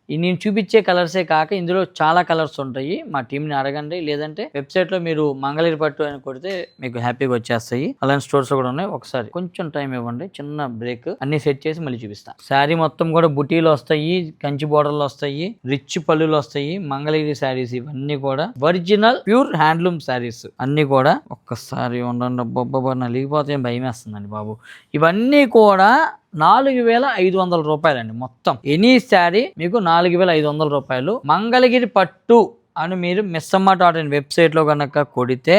నేను చూపించే కలర్సే కాక ఇందులో చాలా కలర్స్ ఉంటాయి. మా టీంని అడగండి, లేదంటే వెబ్సైట్ లో మీరు మంగళగిరి పట్టు అని కొడితే మీకు హ్యాపీగా వచ్చేస్తాయి. అలాంటి స్టోర్స్ కూడా ఉన్నాయి. ఒకసారి కొంచెం టైం ఇవ్వండి, చిన్న బ్రేక్, అన్ని సెట్ చేసి మళ్ళీ చూపిస్తా. శారీ మొత్తం కూడా బుటీలు వస్తాయి, కంచి బోర్డర్లు వస్తాయి, రిచ్ పళ్ళులు వస్తాయి. మంగళగిరి శారీస్ ఇవన్నీ కూడా ఒరిజినల్ ప్యూర్ హ్యాండ్లూమ్ శారీస్ అన్ని కూడా. ఒక్కసారి ఉండండి, బొబ్బ నలిగిపోతే భయం వేస్తుందండి బాబు. ఇవన్నీ కూడా 4500 రూపాయలండి మొత్తం. ఎనీ శారీ మీకు 4500 రూపాయలు. మంగళగిరి పట్టు అని మీరు మిస్సమ్మ.in వెబ్సైట్ లో కనుక కొడితే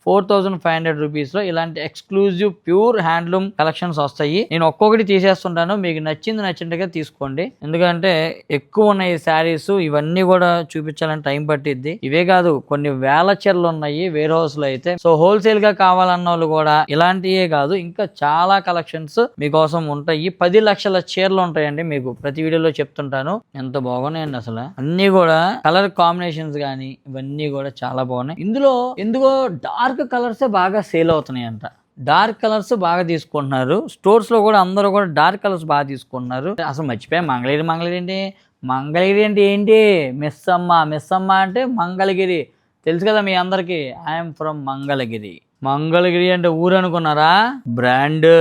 4500 రూపీస్ లో ఇలాంటి ఎక్స్క్లూజివ్ ప్యూర్ హ్యాండ్లూమ్ కలెక్షన్స్ వస్తాయి. నేను ఒక్కొక్కటి తీసేస్తుంటాను, మీకు నచ్చినట్టుగా తీసుకోండి. ఎందుకంటే ఎక్కువ ఉన్నాయి శారీస్, ఇవన్నీ కూడా చూపించాలని టైం పట్టిద్ది. ఇవే కాదు, కొన్ని వేల చీరలు ఉన్నాయి వేర్ హౌస్ లో అయితే. సో హోల్సేల్ గా కావాలన్న వాళ్ళు కూడా ఇలాంటివే కాదు, ఇంకా చాలా కలెక్షన్స్ మీకోసం ఉంటాయి. 10 లక్షల చీరలు ఉంటాయండి మీకు ప్రతి వీడియోలో చెప్తుంటాను. ఎంత బాగున్నాయండి అసలు. అన్ని కూడా కలర్ కాంబినేషన్స్ కానీ ఇవన్నీ కూడా చాలా బాగున్నాయి. ఇందులో ఎందుకో డార్క్ కలర్సే బాగా సేల్ అవుతున్నాయి అంట. డార్క్ కలర్స్ బాగా తీసుకుంటున్నారు స్టోర్స్ లో కూడా. అందరూ కూడా డార్క్ కలర్స్ బాగా తీసుకుంటున్నారు. అసలు మర్చిపోయా, మంగళగిరి అంటే ఏంటి? మిస్ అమ్మ అంటే మంగళగిరి తెలుసు కదా మీ అందరికి. ఐఎమ్ ఫ్రమ్ మంగళగిరి అంటే ఊరు అనుకున్నారా? బ్రాండ్.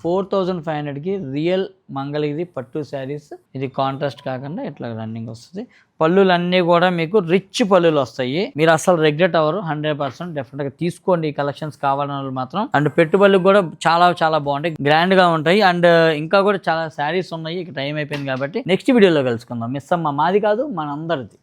4500కి రియల్ మంగళగిరి పట్టు శారీస్. ఇది కాంట్రాస్ట్ కాకుండా ఇట్లా రన్నింగ్ వస్తుంది. పళ్ళులు అన్నీ కూడా మీకు రిచ్ పళ్ళులు వస్తాయి. మీరు అసలు రెగ్రెట్ అవ్వరు. 100% డెఫినెట్ గా తీసుకోండి ఈ కలెక్షన్స్ కావాలన్న వాళ్ళు మాత్రం. అండ్ పెట్టుబడులు కూడా చాలా బాగుంటాయి, గ్రాండ్ గా ఉంటాయి. అండ్ ఇంకా కూడా చాలా శారీస్ ఉన్నాయి. ఇక టైం అయిపోయింది కాబట్టి నెక్స్ట్ వీడియోలో కలుసుకుందాం. మిస్ అమ్మ మాది కాదు, మనందరిది.